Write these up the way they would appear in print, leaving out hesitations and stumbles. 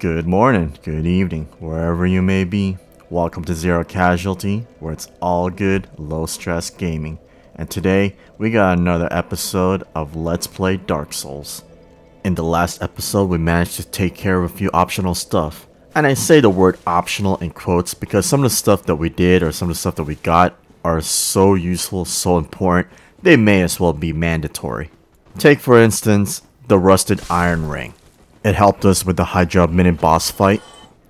Good morning, good evening, wherever you may be. Welcome to Zero Casualty, where it's all good, low stress gaming. And today, we got another episode of Let's Play Dark Souls. In the last episode, we managed to take care of a few optional stuff. And I say the word optional in quotes because some of the stuff that we did or some of the stuff that we got are so useful, so important, they may as well be mandatory. Take for instance, the rusted iron ring. It helped us with the Hydra mini boss fight,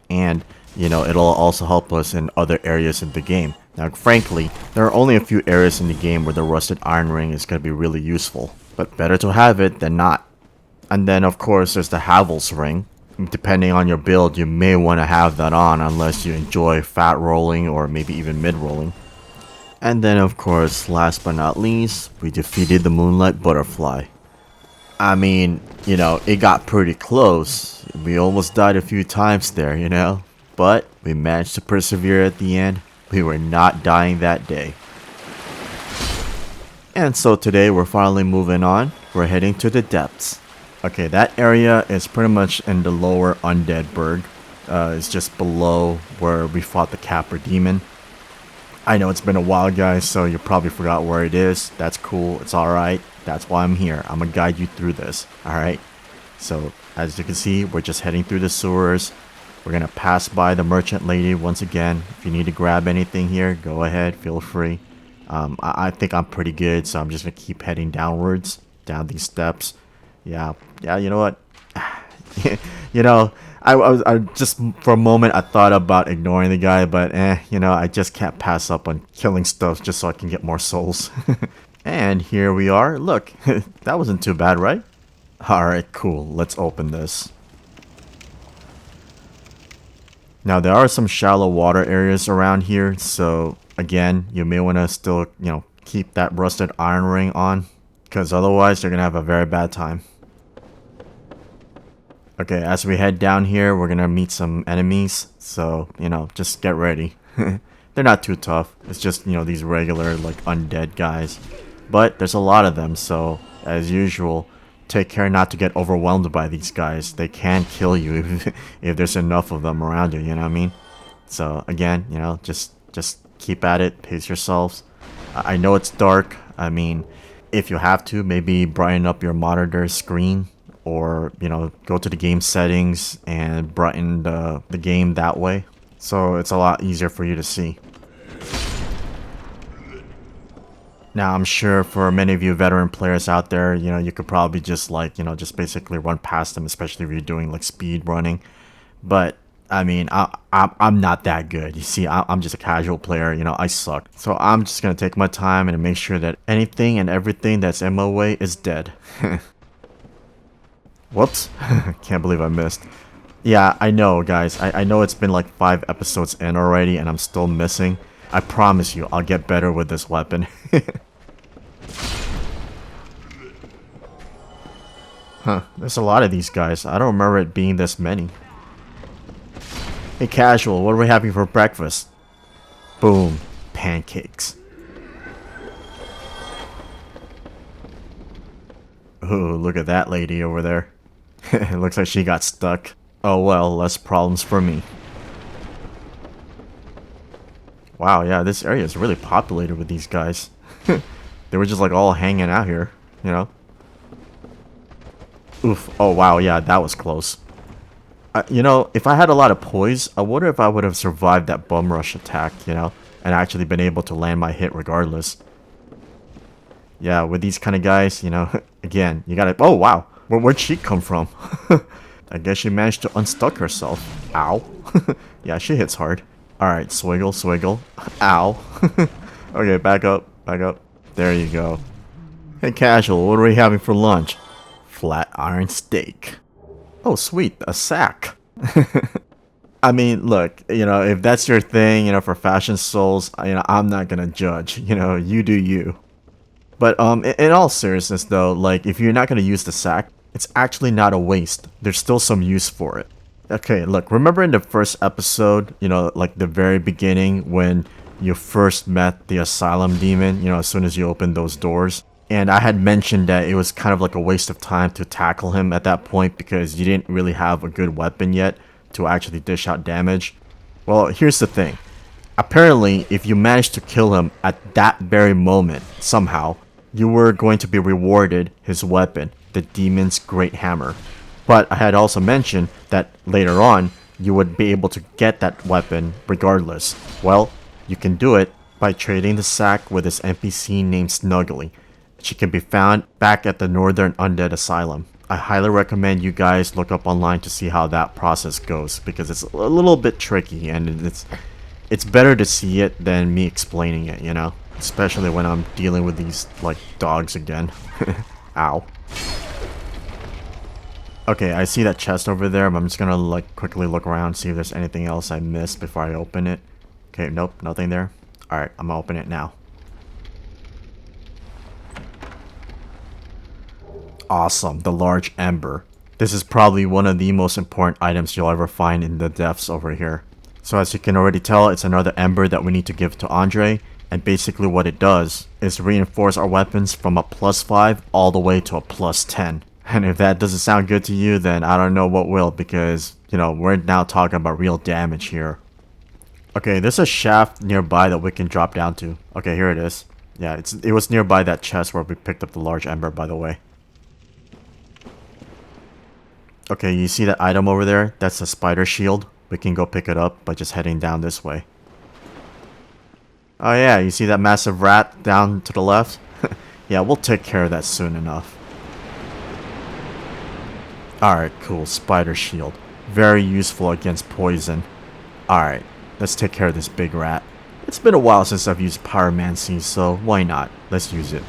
and it'll also help us in other areas in the game. Now frankly, there are only a few areas in the game where the rusted iron ring is going to be really useful, but better to have it than not. And then of course there's the Havel's ring. Depending on your build, you may want to have that on unless you enjoy fat rolling or maybe even mid rolling. And then of course, last but not least, we defeated the Moonlight Butterfly. I mean, it got pretty close. We almost died a few times there, but we managed to persevere at the end. We were not dying that day. And so today we're finally moving on. We're heading to the depths. Okay, that area is pretty much in the lower undead burg. It's just below where we fought the Capra demon. I know it's been a while, guys, so you probably forgot where it is. That's cool. It's alright. That's why I'm here. I'm gonna guide you through this. Alright? So, as you can see, we're just heading through the sewers. We're gonna pass by the merchant lady once again. If you need to grab anything here, go ahead. Feel free. I think I'm pretty good, so I'm just gonna keep heading downwards. Down these steps. Yeah, you know what? I just, for a moment, I thought about ignoring the guy, but I just can't pass up on killing stuff just so I can get more souls. And here we are. Look, that wasn't too bad, right? Alright, cool. Let's open this. Now, there are some shallow water areas around here, so again, you may want to still, keep that rusted iron ring on, because otherwise you're going to have a very bad time. Okay, as we head down here, we're going to meet some enemies, so, just get ready. They're not too tough. It's just, these regular, undead guys. But there's a lot of them, so, as usual, take care not to get overwhelmed by these guys. They can kill you if there's enough of them around you, you know what I mean? So, again, just keep at it, pace yourselves. I know it's dark. I mean, if you have to, maybe brighten up your monitor screen. Or, go to the game settings and brighten the game that way. So it's a lot easier for you to see. Now, I'm sure for many of you veteran players out there, you could probably just just basically run past them, especially if you're doing speed running. But I mean, I'm not that good. You see, I'm just a casual player. I suck. So I'm just gonna take my time and make sure that anything and everything that's in my way is dead. Whoops. Can't believe I missed. Yeah, I know, guys. I know it's been 5 episodes in already and I'm still missing. I promise you, I'll get better with this weapon. Huh, there's a lot of these guys. I don't remember it being this many. Hey, casual, what are we having for breakfast? Boom. Pancakes. Ooh, look at that lady over there. It looks like she got stuck. Oh well, less problems for me. Wow, yeah, this area is really populated with these guys. They were just all hanging out here, Oof, oh wow, yeah, that was close. If I had a lot of poise, I wonder if I would have survived that bum rush attack, and actually been able to land my hit regardless. Yeah, with these kind of guys, again, you gotta... Oh, wow. Where'd she come from? I guess she managed to unstuck herself. Ow. Yeah, she hits hard. Alright, swiggle, swiggle. Ow. Okay, back up, back up. There you go. Hey, casual, what are we having for lunch? Flat iron steak. Oh, sweet, a sack. I mean, look, if that's your thing, for fashion souls, I'm not gonna judge. You do you. But in all seriousness though, if you're not going to use the sack, it's actually not a waste. There's still some use for it. Okay, look, remember in the first episode, the very beginning when you first met the asylum demon, as soon as you opened those doors? And I had mentioned that it was kind of a waste of time to tackle him at that point because you didn't really have a good weapon yet to actually dish out damage. Well, here's the thing. Apparently, if you manage to kill him at that very moment, somehow, you were going to be rewarded his weapon, the Demon's Great Hammer. But I had also mentioned that later on, you would be able to get that weapon regardless. Well, you can do it by trading the sack with this NPC named Snuggly. She can be found back at the Northern Undead Asylum. I highly recommend you guys look up online to see how that process goes, because it's a little bit tricky and it's better to see it than me explaining it, you know? Especially when I'm dealing with these, like, dogs again. Ow. Okay, I see that chest over there, but I'm just gonna, like, quickly look around, see if there's anything else I missed before I open it. Okay, nope, nothing there. Alright, I'm gonna open it now. Awesome, the large ember. This is probably one of the most important items you'll ever find in the depths over here. So as you can already tell, it's another ember that we need to give to Andre, and basically what it does is reinforce our weapons from a +5 all the way to a +10. And if that doesn't sound good to you, then I don't know what will, because, you know, we're now talking about real damage here. Okay, there's a shaft nearby that we can drop down to. Okay, here it is. Yeah, it was nearby that chest where we picked up the large ember, by the way. Okay, you see that item over there? That's a spider shield. We can go pick it up by just heading down this way. Oh yeah, you see that massive rat down to the left? Yeah, we'll take care of that soon enough. Alright, cool. Spider shield. Very useful against poison. Alright, let's take care of this big rat. It's been a while since I've used pyromancy, so why not? Let's use it.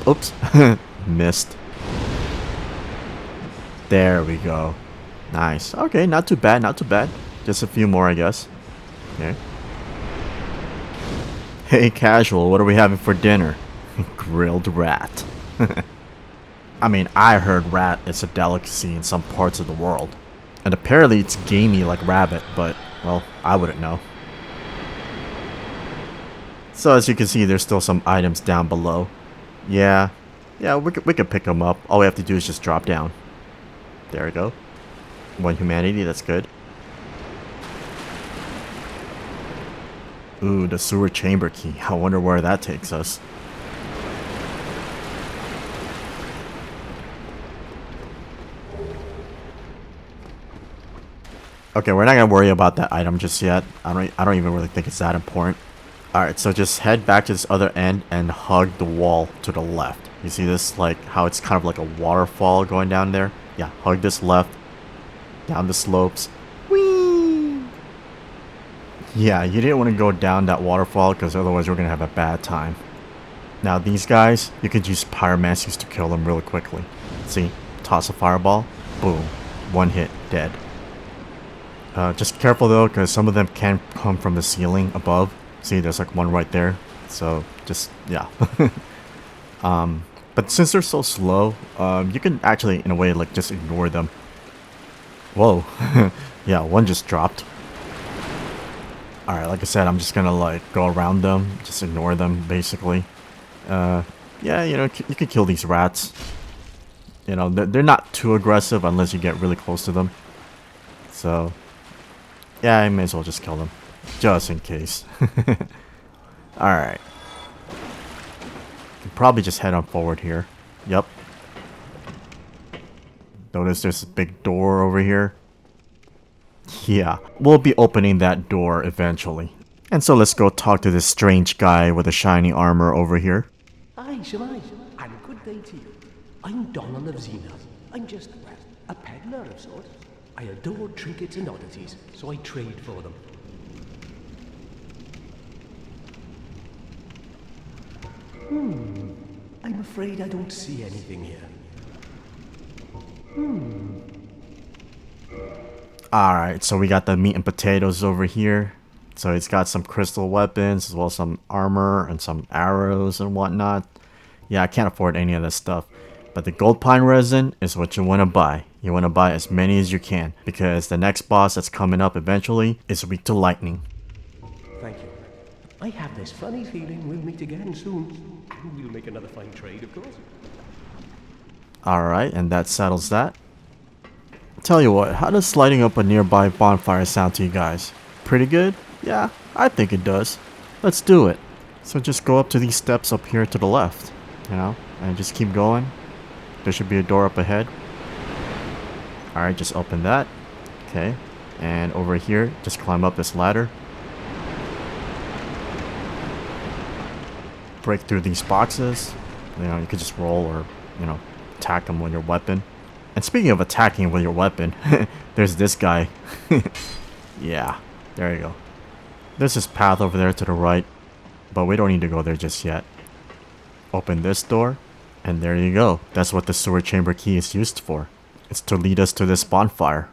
Oops. Missed. There we go. Nice. Okay, not too bad, not too bad. Just a few more, I guess. Okay. Hey, casual, what are we having for dinner? Grilled rat. I mean, I heard rat is a delicacy in some parts of the world. And apparently it's gamey like rabbit, but, well, I wouldn't know. So as you can see, there's still some items down below. Yeah, we could pick them up. All we have to do is just drop down. There we go. 1 humanity, that's good. Ooh, the sewer chamber key. I wonder where that takes us. Okay, we're not gonna worry about that item just yet. I don't even really think it's that important. Alright, so just head back to this other end and hug the wall to the left. You see this, like, how it's kind of like a waterfall going down there? Yeah, hug this left. Down the slopes. Whee! Yeah, you didn't want to go down that waterfall because otherwise you're going to have a bad time. Now these guys, you could use pyromancies to kill them really quickly. See, toss a fireball, boom, 1 hit, dead. Just careful though, because some of them can come from the ceiling above. See, there's like one right there. So just, yeah. But since they're so slow, you can actually, in a way, like, just ignore them. Whoa. Yeah, one just dropped. Alright, like I said, I'm just gonna, like, go around them. Just ignore them, basically. Yeah, you know, you can kill these rats. You know, they're not too aggressive unless you get really close to them. So, yeah, I may as well just kill them. Just in case. Alright. Probably just head on forward here. Yep. Notice there's a big door over here. Yeah, we'll be opening that door eventually. And so let's go talk to this strange guy with a shiny armor over here. Aye, Shemai, and good day to you. I'm Domhnall of Xena. I'm just, well, a peddler of sorts. I adore trinkets and oddities, so I trade for them. I'm afraid I don't see anything here. Alright, so we got the meat and potatoes over here. So it's got some crystal weapons, as well as some armor and some arrows and whatnot. Yeah, I can't afford any of this stuff. But the gold pine resin is what you want to buy. You want to buy as many as you can, because the next boss that's coming up eventually is weak to lightning. Thank you. I have this funny feeling we'll meet again soon. And we'll make another fine trade, of course. Alright, and that settles that. Tell you what, how does lighting up a nearby bonfire sound to you guys? Pretty good? Yeah, I think it does. Let's do it. So just go up to these steps up here to the left, you know, and just keep going. There should be a door up ahead. Alright, just open that. Okay, and over here, just climb up this ladder. Break through these boxes. You know, you could just roll or, you know, attack them with your weapon. And speaking of attacking with your weapon, there's this guy. Yeah, there you go. There's this path over there to the right, but we don't need to go there just yet. Open this door, and there you go. That's what the sewer chamber key is used for. It's to lead us to this bonfire.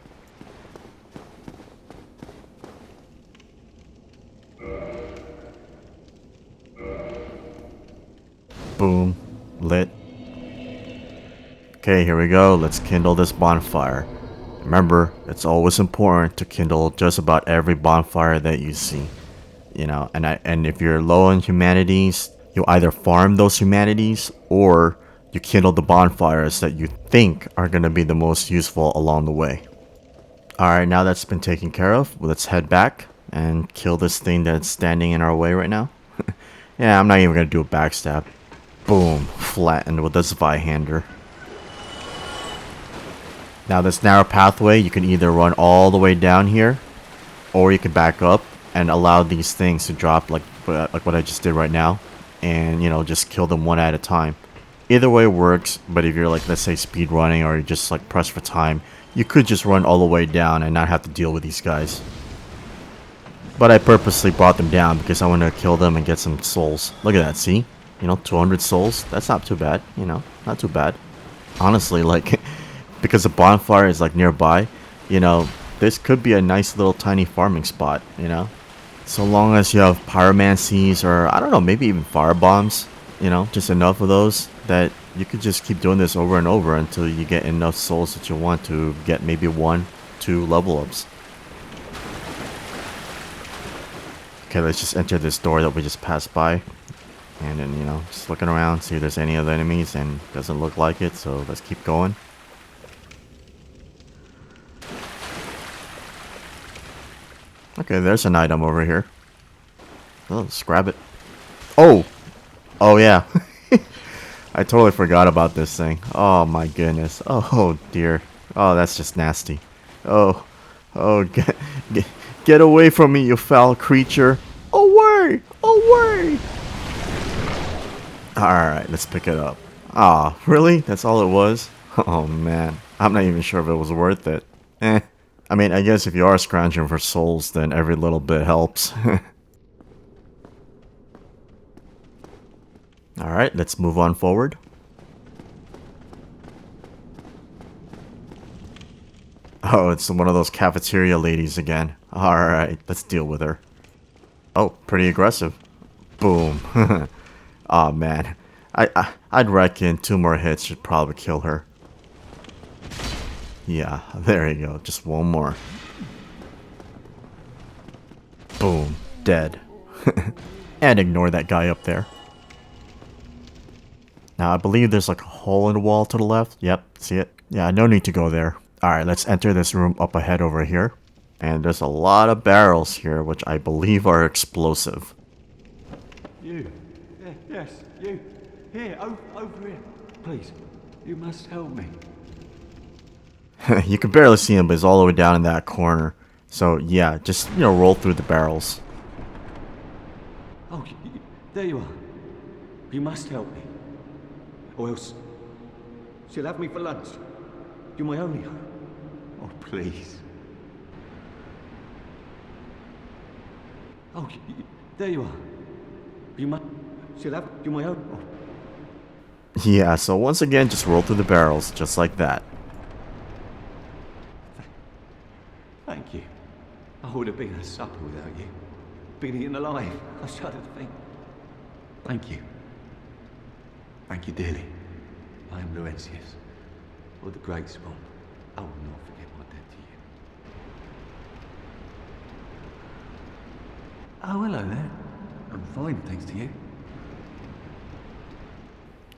Boom. Lit. Okay, here we go. Let's kindle this bonfire. Remember, it's always important to kindle just about every bonfire that you see. You know, and if you're low on humanities, you either farm those humanities or you kindle the bonfires that you think are going to be the most useful along the way. Alright, now that's been taken care of, let's head back and kill this thing that's standing in our way right now. Yeah, I'm not even going to do a backstab. Boom, flattened with this Vihander. Now this narrow pathway, you can either run all the way down here, or you can back up and allow these things to drop like what I just did right now, and you know, just kill them one at a time. Either way works, but if you're like, let's say speed running, or you just like press for time, you could just run all the way down and not have to deal with these guys. But I purposely brought them down because I want to kill them and get some souls. Look at that, see? You know, 200 souls, that's not too bad, you know, not too bad. Honestly, like, because the bonfire is like nearby, you know, this could be a nice little tiny farming spot, you know. So long as you have pyromancies or, I don't know, maybe even fire bombs, you know, just enough of those that you could just keep doing this over and over until you get enough souls that you want to get maybe 1-2 level ups. Okay, let's just enter this door that we just passed by. And then, you know, just looking around, see if there's any other enemies, and doesn't look like it, so let's keep going. Okay, there's an item over here. Oh, let's grab it. Oh! Oh, yeah. I totally forgot about this thing. Oh, my goodness. Oh, dear. Oh, that's just nasty. Oh. Oh, get away from me, you foul creature. Away! Away! Alright, let's pick it up. Ah, really? That's all it was? Oh, man. I'm not even sure if it was worth it. I mean, I guess if you are scrounging for souls, then every little bit helps. Alright, let's move on forward. Oh, it's one of those cafeteria ladies again. Alright, let's deal with her. Oh, pretty aggressive. Boom. Aw, man. I'd reckon 2 more hits should probably kill her. Yeah, there you go. Just 1 more. Boom. Dead. And ignore that guy up there. Now, I believe there's like a hole in the wall to the left. Yep, see it? Yeah, no need to go there. Alright, let's enter this room up ahead over here. And there's a lot of barrels here, which I believe are explosive. You. Yes, you. Here, over here. Please, you must help me. You can barely see him, but he's all the way down in that corner. So, yeah, just, you know, roll through the barrels. Oh, there you are. You must help me. Or else she'll have me for lunch. You're my only hope. Oh, please. Oh, there you are. You must... She'll have... You're my own... Oh. Yeah, so once again, just roll through the barrels, just like that. Thank you. I would have been a supper without you. Been eaten alive. I shudder to think. Thank you. Thank you dearly. I am Laurentius, or the Great Swamp. I will not forget my debt to you. Oh, hello there. I'm fine, thanks to you.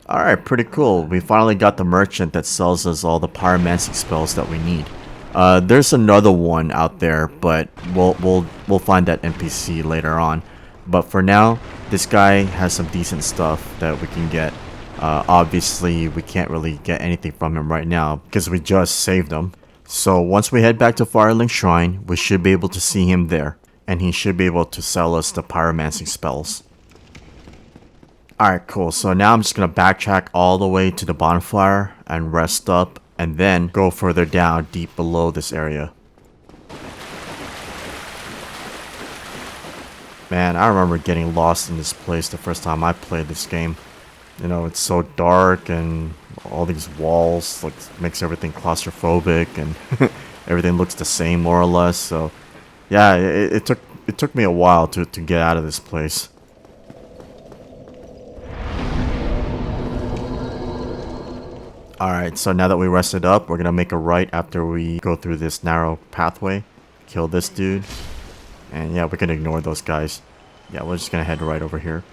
Alright, pretty cool. We finally got the merchant that sells us all the pyromancy spells that we need. There's another one out there, but we'll find that NPC later on. But for now, this guy has some decent stuff that we can get. Obviously, we can't really get anything from him right now because we just saved him. So once we head back to Firelink Shrine, we should be able to see him there, and he should be able to sell us the pyromancy spells. Alright, cool. So now I'm just gonna backtrack all the way to the bonfire and rest up, and then go further down deep below this area. Man, I remember getting lost in this place the first time I played this game. You know, it's so dark and all these walls like makes everything claustrophobic, and everything looks the same more or less. So yeah, it took me a while to get out of this place. Alright, so now that we rested up, we're gonna make a right after we go through this narrow pathway. Kill this dude. And yeah, we can ignore those guys. Yeah, we're just gonna head right over here.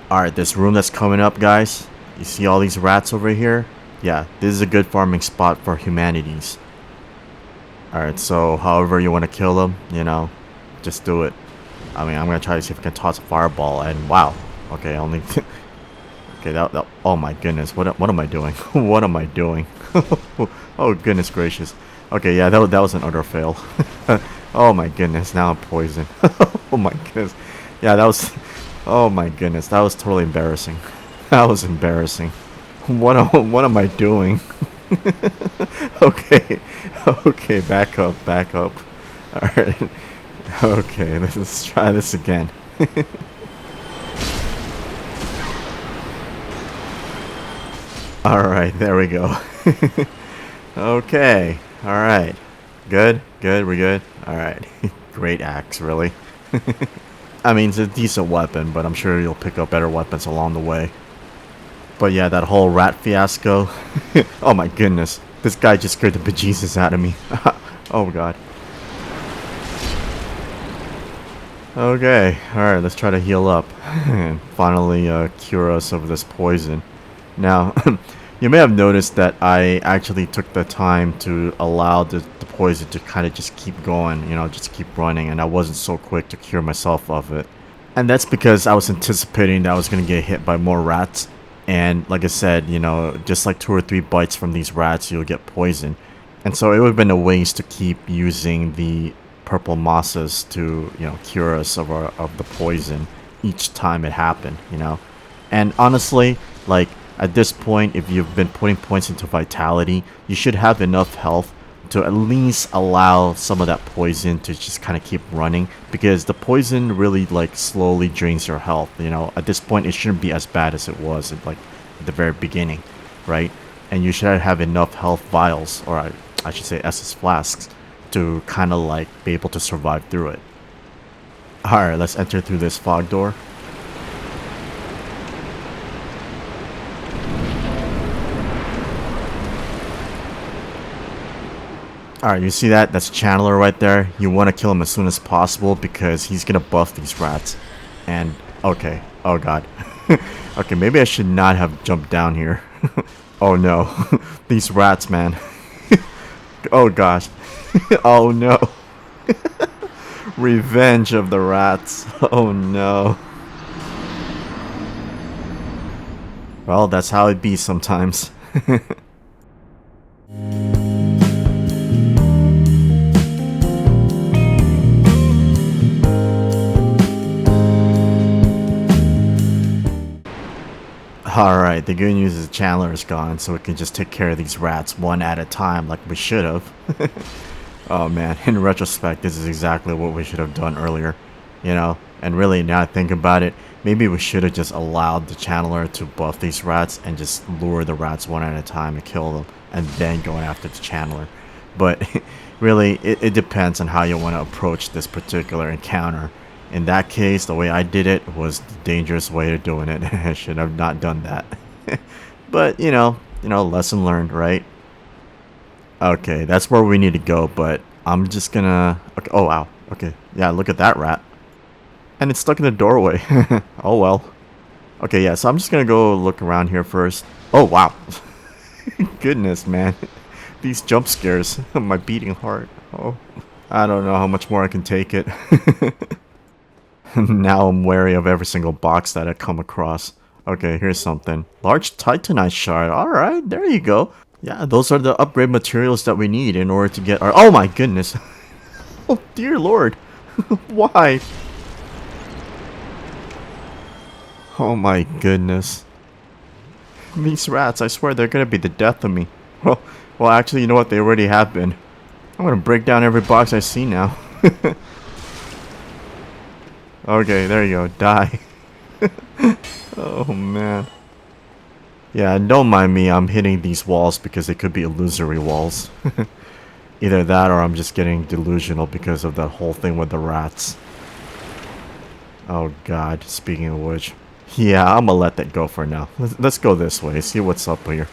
Alright, this room that's coming up, guys. You see all these rats over here? Yeah, this is a good farming spot for humanities. Alright, so however you want to kill them, you know, just do it. I mean, I'm gonna try to see if I can toss a fireball, and wow. Okay, only... okay, that... Oh my goodness, what am I doing? What am I doing? Oh goodness gracious. Okay, yeah, that was an utter fail. Oh my goodness, now I'm poisoned. Oh my goodness. Yeah, that was... Oh my goodness, that was totally embarrassing. That was embarrassing. What am I doing? Okay. Okay, back up. Alright. Okay, let's try this again. Alright, there we go. Okay, alright. Good, we're good. Alright. Great axe, really. I mean, it's a decent weapon, but I'm sure you'll pick up better weapons along the way. But yeah, that whole rat fiasco. Oh my goodness. This guy just scared the bejesus out of me. Oh god. Okay, alright, let's try to heal up. And finally cure us of this poison. Now, you may have noticed that I actually took the time to allow the poison to kind of just keep going, you know, just keep running, and I wasn't so quick to cure myself of it. And that's because I was anticipating that I was going to get hit by more rats, and like I said, you know, just like 2 or 3 bites from these rats, you'll get poisoned. And so it would have been a waste to keep using the purple mosses to, you know, cure us of the poison each time it happened, you know. And honestly, like, at this point, if you've been putting points into vitality, you should have enough health to at least allow some of that poison to just kind of keep running, because the poison really like slowly drains your health. You know, at this point it shouldn't be as bad as it was at the very beginning, right? And you should have enough health vials, or I should say SS flasks, to kind of like be able to survive through it. Alright, let's enter through this fog door. Alright, you see that? That's Chandler right there. You want to kill him as soon as possible because he's going to buff these rats. And, okay. Oh god. Okay, maybe I should not have jumped down here. Oh no. These rats, man. Oh gosh. Oh no. Revenge of the rats. Oh no. Well, that's how it be sometimes. Alright, the good news is Chandler is gone, so we can just take care of these rats one at a time like we should have. Oh man, in retrospect, this is exactly what we should have done earlier. You know, and really now I think about it, maybe we should have just allowed the Chandler to buff these rats and just lure the rats one at a time and kill them, and then go after the Chandler. But really, it depends on how you want to approach this particular encounter. In that case, the way I did it was the dangerous way of doing it. I should have not done that. But, you know, lesson learned, right? Okay, that's where we need to go, but I'm just gonna... Okay, oh, wow. Okay, yeah, look at that rat. And it's stuck in the doorway. Oh, well. Okay, yeah, so I'm just gonna go look around here first. Oh, wow. Goodness, man. These jump scares. My beating heart. Oh, I don't know how much more I can take it. Now I'm wary of every single box that I come across. Okay, here's something. Large titanite shard. Alright, there you go. Yeah, those are the upgrade materials that we need in order to get our... Oh my goodness. Oh dear lord. Why? Oh my goodness. These rats, I swear they're gonna be the death of me. Well, actually, you know what? They already have been. I'm gonna break down every box I see now. Okay, there you go. Die. Oh, man. Yeah, don't mind me. I'm hitting these walls because they could be illusory walls. Either that or I'm just getting delusional because of that whole thing with the rats. Oh, God. Speaking of which. Yeah, I'm gonna let that go for now. Let's go this way. See what's up here.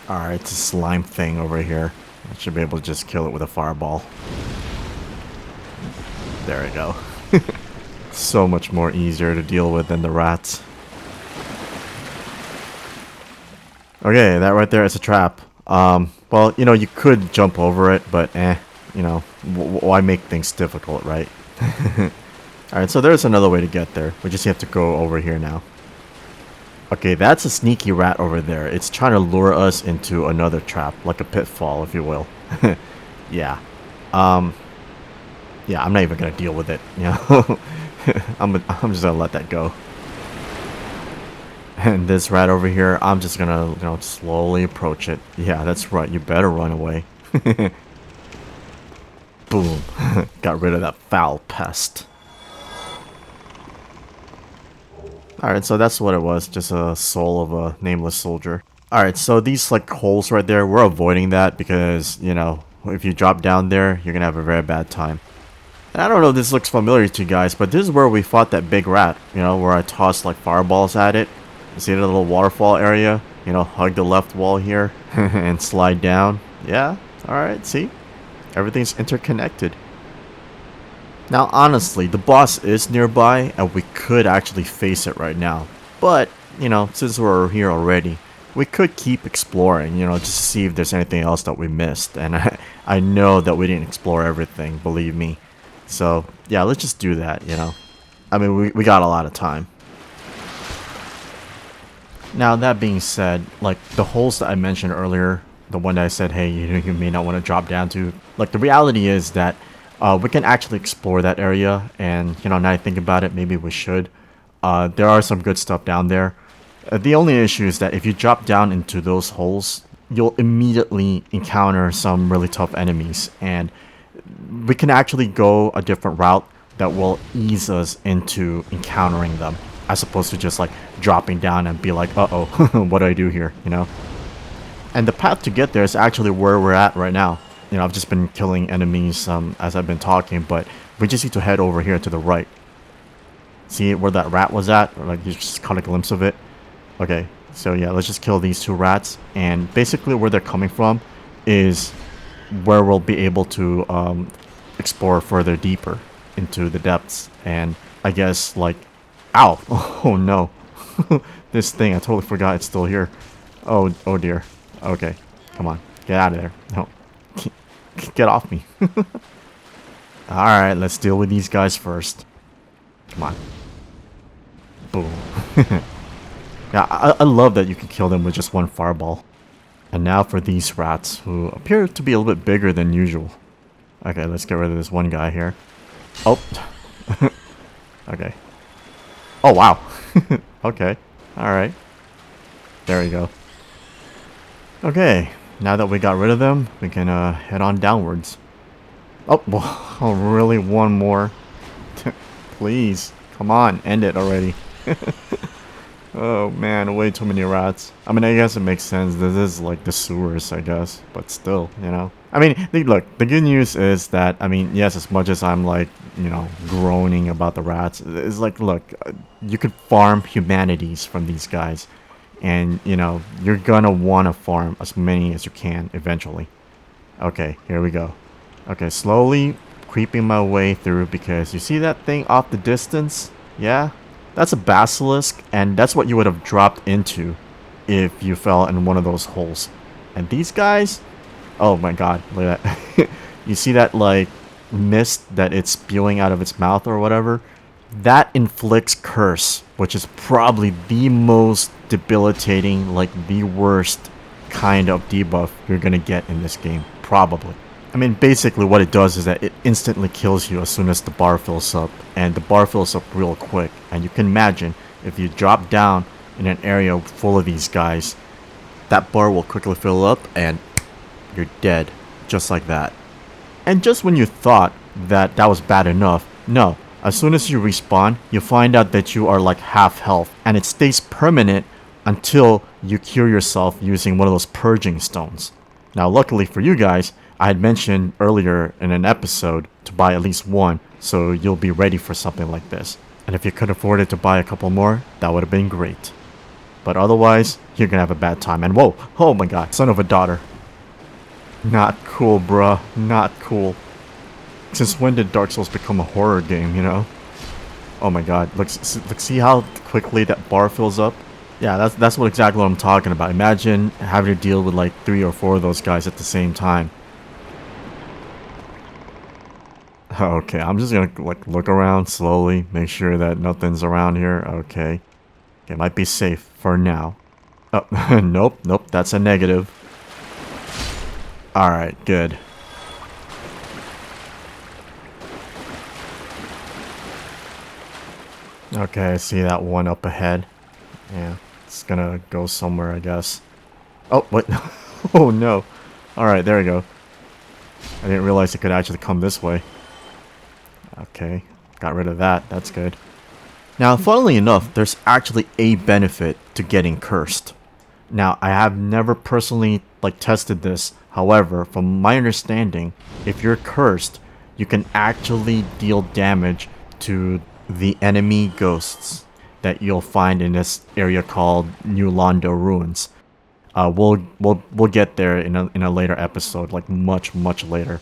Alright, it's a slime thing over here. I should be able to just kill it with a fireball. There we go. So much more easier to deal with than the rats. Okay, that right there is a trap. Well, you know, you could jump over it, but you know, why make things difficult, right? Alright, so there's another way to get there. We just have to go over here now. Okay, that's a sneaky rat over there. It's trying to lure us into another trap, like a pitfall, if you will. Yeah. Yeah, I'm not even gonna deal with it, you know. I'm just gonna let that go. And this rat over here, I'm just gonna, you know, slowly approach it. Yeah, that's right. You better run away. Boom. Got rid of that foul pest. Alright, so that's what it was. Just a soul of a nameless soldier. Alright, so these like holes right there, we're avoiding that because, you know, if you drop down there, you're gonna have a very bad time. And I don't know if this looks familiar to you guys, but this is where we fought that big rat. You know, where I tossed like fireballs at it. You see the little waterfall area? You know, hug the left wall here and slide down. Yeah, alright, see? Everything's interconnected. Now, honestly, the boss is nearby, and we could actually face it right now. But, you know, since we're here already, we could keep exploring, you know, just to see if there's anything else that we missed. And I know that we didn't explore everything, believe me. So, yeah, let's just do that, you know. I mean, we got a lot of time. Now, that being said, like, the holes that I mentioned earlier, the one that I said, hey, you may not want to drop down to, like, the reality is that we can actually explore that area, and, you know, now I think about it, maybe we should. There are some good stuff down there. The only issue is that if you drop down into those holes, you'll immediately encounter some really tough enemies, and we can actually go a different route that will ease us into encountering them, as opposed to just like dropping down and be like, uh-oh, what do I do here, you know? And the path to get there is actually where we're at right now. You know, I've just been killing enemies as I've been talking, but we just need to head over here to the right. See where that rat was at? Or like you just caught a glimpse of it? Okay, so yeah, let's just kill these two rats. And basically where they're coming from is where we'll be able to explore further deeper into the depths. And I guess like, ow, oh no. This thing, I totally forgot it's still here. Oh dear. Okay, come on, get out of there. No. Get off me. Alright, let's deal with these guys first. Come on. Boom. Yeah, I love that you can kill them with just one fireball. And now for these rats, who appear to be a little bit bigger than usual. Okay, let's get rid of this one guy here. Oh. Okay. Oh, wow. Okay. Alright. There we go. Okay. Now that we got rid of them, we can head on downwards. Oh, really? One more? Please. Come on, end it already. Oh man, way too many rats. I mean, I guess it makes sense. This is like the sewers, I guess. But still, you know. I mean, look, the good news is that, I mean, yes, as much as I'm like, you know, groaning about the rats, it's like, look, you could farm humanities from these guys. And, you know, you're gonna want to farm as many as you can eventually. Okay, here we go. Okay, slowly creeping my way through because you see that thing off the distance? Yeah? That's a basilisk, and that's what you would have dropped into if you fell in one of those holes. And these guys? Oh my god, look at that. You see that, like, mist that it's spewing out of its mouth or whatever? That inflicts curse, which is probably the most debilitating, like the worst kind of debuff you're gonna get in this game. Probably. I mean, basically what it does is that it instantly kills you as soon as the bar fills up. And the bar fills up real quick. And you can imagine, if you drop down in an area full of these guys, that bar will quickly fill up and you're dead. Just like that. And just when you thought that that was bad enough, no. As soon as you respawn, you find out that you are like half health. And it stays permanent until you cure yourself using one of those purging stones. Now luckily for you guys, I had mentioned earlier in an episode to buy at least one, so you'll be ready for something like this. And if you could afford it to buy a couple more, that would have been great. But otherwise, you're gonna have a bad time. And whoa, oh my god, son of a daughter. Not cool, bruh. Not cool. Since when did Dark Souls become a horror game, you know? Oh my god, look, see how quickly that bar fills up? Yeah, that's exactly what I'm talking about. Imagine having to deal with like 3 or 4 of those guys at the same time. Okay, I'm just gonna like look around slowly, make sure that nothing's around here. Okay. It might be safe for now. Oh, nope, that's a negative. Alright, good. Okay, I see that one up ahead. Yeah, it's gonna go somewhere, I guess. Oh, what? Oh no. Alright, there we go. I didn't realize it could actually come this way. Okay, got rid of that. That's good. Now, funnily enough, there's actually a benefit to getting cursed. Now, I have never personally like tested this. However, from my understanding, if you're cursed, you can actually deal damage to the enemy ghosts that you'll find in this area called New Londo Ruins. We'll get there in a later episode, like much later.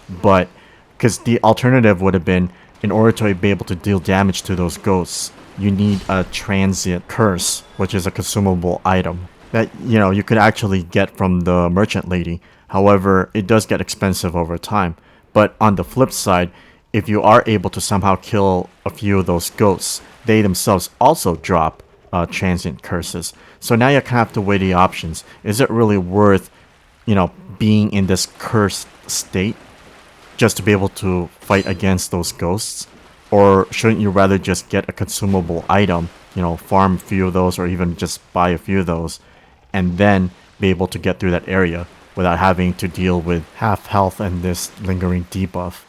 But because the alternative would have been, in order to be able to deal damage to those ghosts, you need a transient curse, which is a consumable item that, you know, you could actually get from the merchant lady. However, it does get expensive over time. But on the flip side, if you are able to somehow kill a few of those ghosts, they themselves also drop transient curses. So now you kind of have to weigh the options. Is it really worth, you know, being in this cursed state just to be able to fight against those ghosts? Or shouldn't you rather just get a consumable item, you know, farm a few of those, or even just buy a few of those, and then be able to get through that area without having to deal with half health and this lingering debuff?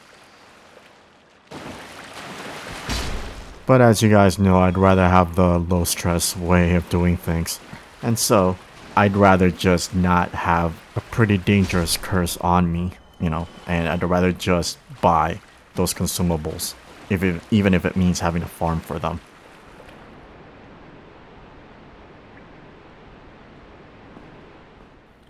But as you guys know, I'd rather have the low stress way of doing things. And so, I'd rather just not have a pretty dangerous curse on me, you know, and I'd rather just buy those consumables, even if it means having to farm for them.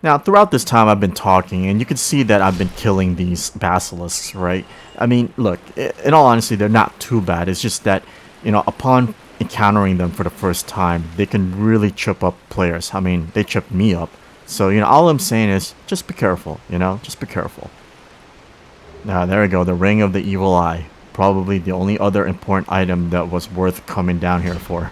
Now, throughout this time I've been talking, and you can see that I've been killing these basilisks, right? I mean, look, in all honesty, they're not too bad. It's just that, you know, upon encountering them for the first time, they can really trip up players. I mean, they tripped me up. So, you know, all I'm saying is, just be careful, you know? Just be careful. Now, there we go, the Ring of the Evil Eye. Probably the only other important item that was worth coming down here for.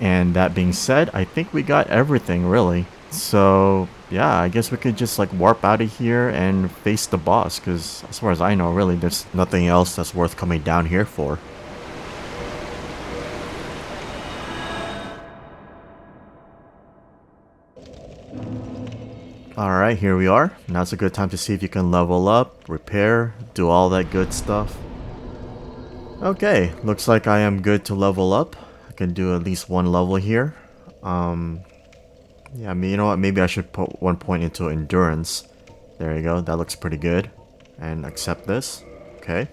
And that being said, I think we got everything, really. So, yeah, I guess we could just, like, warp out of here and face the boss. Because, as far as I know, really, there's nothing else that's worth coming down here for. Alright, here we are. Now's a good time to see if you can level up, repair, do all that good stuff. Okay, looks like I am good to level up. I can do at least one level here. Yeah, I mean, you know what? Maybe I should put 1 point into endurance. There you go. That looks pretty good. And accept this. Okay.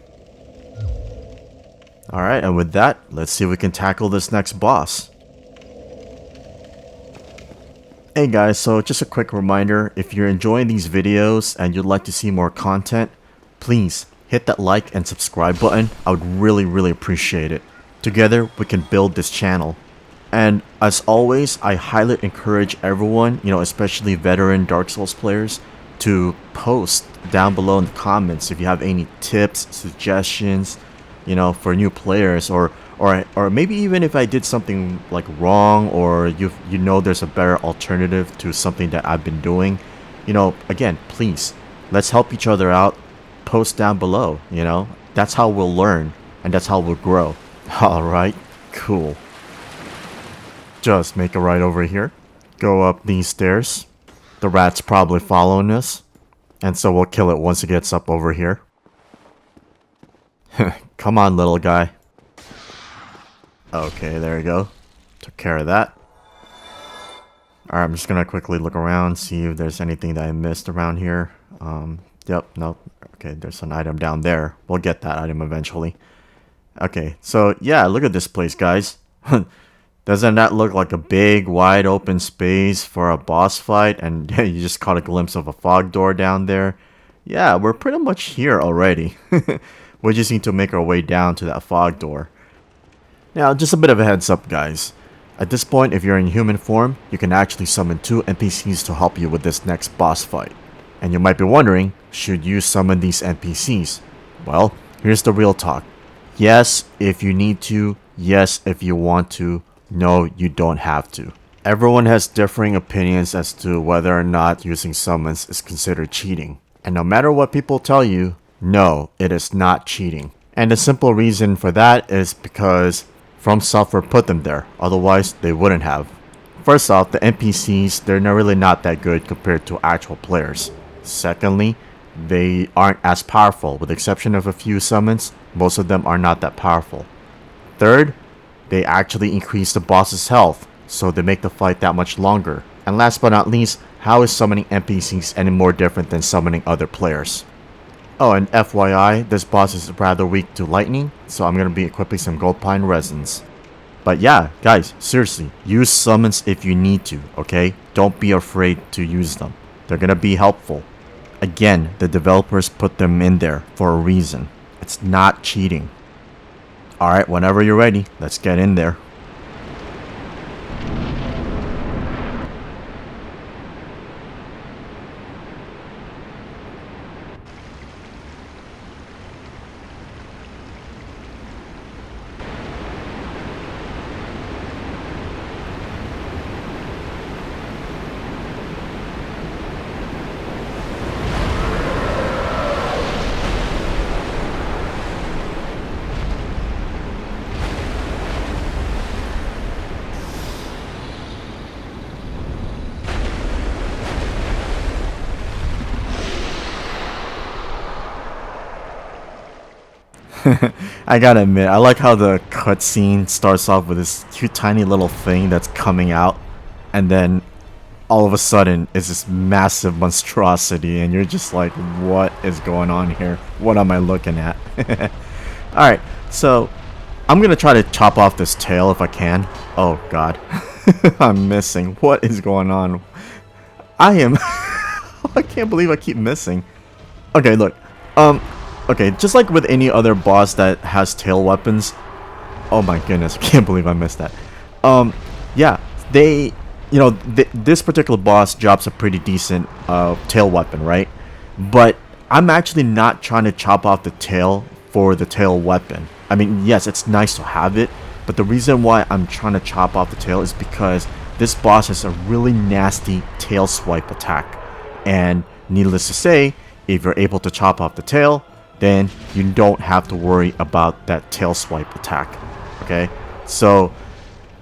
Alright, and with that, let's see if we can tackle this next boss. Hey guys, so just a quick reminder, if you're enjoying these videos and you'd like to see more content, please hit that like and subscribe button. I would really appreciate it. Together, we can build this channel. And as always, I highly encourage everyone, especially veteran Dark Souls players, to post down below in the comments if you have any tips, suggestions, for new players, or maybe even if I did something like wrong, or there's a better alternative to something that I've been doing. Again, please, let's help each other out. Post down below, that's how we'll learn, and that's how we'll grow. Alright, cool. Just make a right over here, go up these stairs. The rat's probably following us, and so we'll kill it once it gets up over here. Come on, little guy. Okay, there you go. Took care of that. Alright, I'm just gonna quickly look around, see if there's anything that I missed around here. Yep, no. Okay, there's an item down there. We'll get that item eventually. Okay, so yeah, look at this place, guys. Doesn't that look like a big, wide open space for a boss fight? And you just caught a glimpse of a fog door down there. Yeah, we're pretty much here already. We just need to make our way down to that fog door. Now, just a bit of a heads up, guys. At this point, if you're in human form, you can actually summon 2 NPCs to help you with this next boss fight. And you might be wondering, should you summon these NPCs? Well, here's the real talk. Yes, if you need to. Yes, if you want to. No, you don't have to. Everyone has differing opinions as to whether or not using summons is considered cheating. And no matter what people tell you, no, it is not cheating. And the simple reason for that is because From Software put them there, otherwise they wouldn't have. First off, the NPCs, they're really not that good compared to actual players. Secondly, they aren't as powerful. With the exception of a few summons, most of them are not that powerful. Third, they actually increase the boss's health, so they make the fight that much longer. And last but not least, how is summoning NPCs any more different than summoning other players? Oh, and FYI, this boss is rather weak to lightning, so I'm going to be equipping some gold pine resins. But yeah, guys, seriously, use summons if you need to, okay? Don't be afraid to use them. They're going to be helpful. Again, the developers put them in there for a reason. It's not cheating. Alright, whenever you're ready, let's get in there. I gotta admit, I like how the cutscene starts off with this cute tiny little thing that's coming out, and then all of a sudden it's this massive monstrosity, and you're just like, what is going on here? What am I looking at? Alright, so I'm gonna try to chop off this tail if I can. Oh god. I'm missing. What is going on? I can't believe I keep missing. Okay, look. Okay, just like with any other boss that has tail weapons. Oh my goodness, I can't believe I missed that. Yeah, this particular boss drops a pretty decent tail weapon, right? But I'm actually not trying to chop off the tail for the tail weapon. I mean, yes, it's nice to have it, but the reason why I'm trying to chop off the tail is because this boss has a really nasty tail swipe attack. And needless to say, if you're able to chop off the tail, then you don't have to worry about that tail swipe attack. Okay, so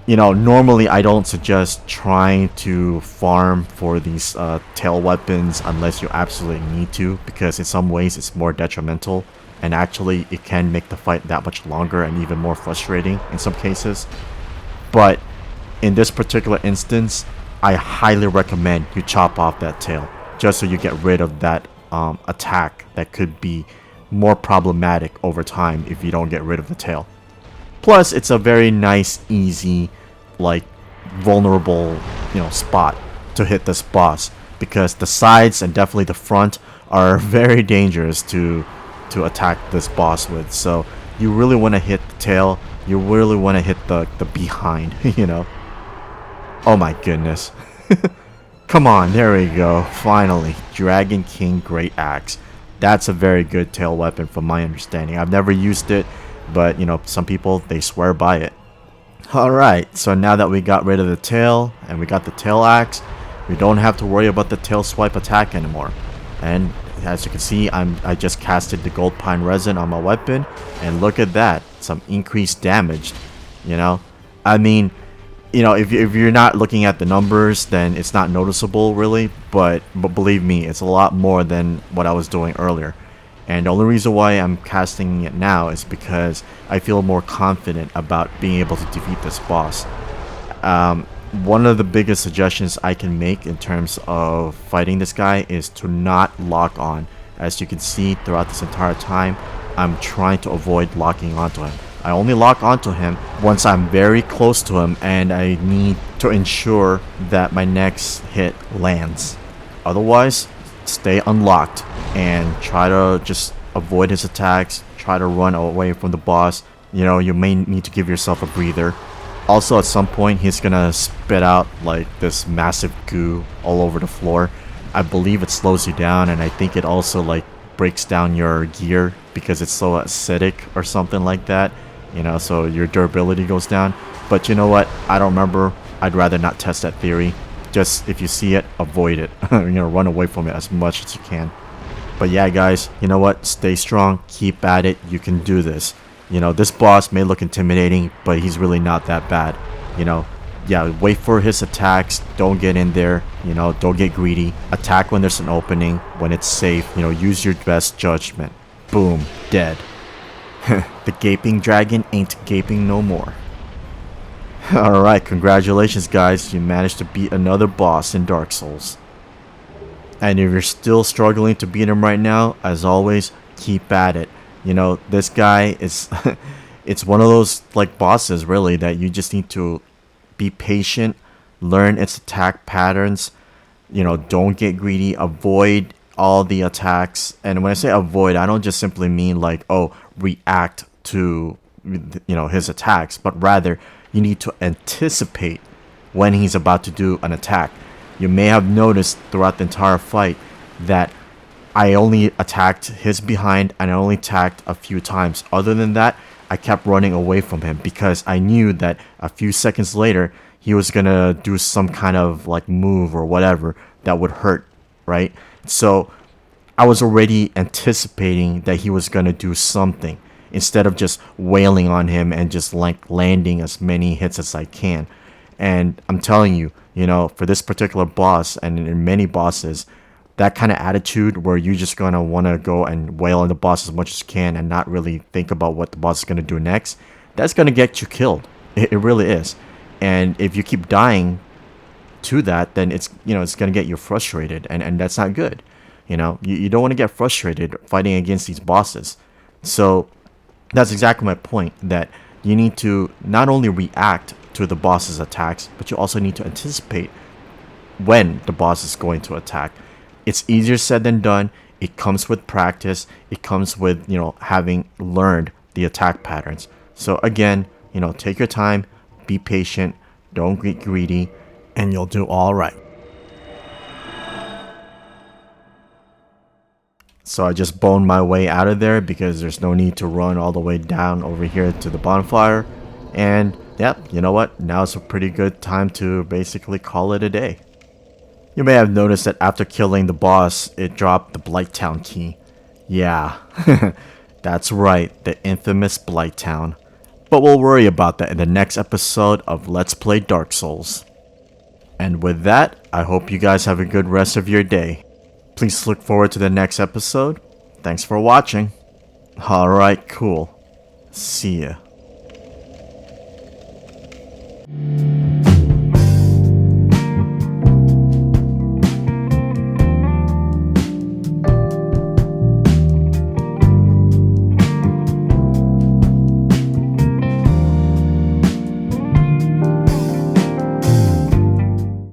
normally I don't suggest trying to farm for these tail weapons unless you absolutely need to, because in some ways it's more detrimental, and actually it can make the fight that much longer and even more frustrating in some cases. But in this particular instance, I highly recommend you chop off that tail, just so you get rid of that attack that could be more problematic over time if you don't get rid of the tail. Plus, it's a very nice, easy, like, vulnerable, spot to hit this boss, because the sides and definitely the front are very dangerous to to attack this boss with. So you really want to hit the tail. You really want to hit the behind, you know. Oh my goodness. Come on, there we go. Finally, Dragon King Great Axe. That's a very good tail weapon from my understanding. I've never used it, but you know, some people, they swear by it. Alright, so now that we got rid of the tail and we got the tail axe, we don't have to worry about the tail swipe attack anymore. And as you can see, I just casted the gold pine resin on my weapon, and look at that, some increased damage, you know. I mean, you know, if you're not looking at the numbers, then it's not noticeable really, but believe me, it's a lot more than what I was doing earlier. And the only reason why I'm casting it now is because I feel more confident about being able to defeat this boss. One of the biggest suggestions I can make in terms of fighting this guy is to not lock on. As you can see throughout this entire time, I'm trying to avoid locking onto him. I only lock onto him once I'm very close to him and I need to ensure that my next hit lands. Otherwise, stay unlocked and try to just avoid his attacks, try to run away from the boss. You know, you may need to give yourself a breather. Also, at some point, he's gonna spit out like this massive goo all over the floor. I believe it slows you down, and I think it also like breaks down your gear because it's so acidic or something like that. You know, so your durability goes down. But you know what? I don't remember. I'd rather not test that theory. Just if you see it, avoid it. You know, run away from it as much as you can. But yeah, guys, you know what? Stay strong. Keep at it. You can do this. You know, this boss may look intimidating, but he's really not that bad. You know, yeah, wait for his attacks. Don't get in there. You know, don't get greedy. Attack when there's an opening, when it's safe. You know, use your best judgment. Boom, dead. The gaping dragon ain't gaping no more. Alright, congratulations guys. You managed to beat another boss in Dark Souls. And if you're still struggling to beat him right now, as always, keep at it. You know, this guy is it's one of those like bosses really that you just need to be patient, learn its attack patterns, you know, don't get greedy, avoid all the attacks. And when I say avoid, I don't just simply mean like, oh, react to, you know, his attacks, but rather you need to anticipate when he's about to do an attack. You may have noticed throughout the entire fight that I only attacked his behind and I only attacked a few times. Other than that, I kept running away from him because I knew that a few seconds later he was gonna do some kind of like move or whatever that would hurt, right? So I was already anticipating that he was gonna do something instead of just wailing on him and just like landing as many hits as I can. And I'm telling you, you know, for this particular boss and in many bosses, that kind of attitude where you're just gonna want to go and wail on the boss as much as you can and not really think about what the boss is gonna do next, that's gonna get you killed. It really is. And if you keep dying to that, then it's, you know, it's gonna get you frustrated, and that's not good. You know, you don't want to get frustrated fighting against these bosses. So that's exactly my point, that you need to not only react to the boss's attacks, but you also need to anticipate when the boss is going to attack. It's easier said than done. It comes with practice. It comes with, you know, having learned the attack patterns. So again, you know, take your time, be patient, don't get greedy, and you'll do all right. So I just boned my way out of there because there's no need to run all the way down over here to the bonfire. And yep, you know what? Now it's a pretty good time to basically call it a day. You may have noticed that after killing the boss, it dropped the Blighttown key. Yeah, that's right, the infamous Blighttown. But we'll worry about that in the next episode of Let's Play Dark Souls. And with that, I hope you guys have a good rest of your day. Please look forward to the next episode. Thanks for watching. Alright, cool. See ya.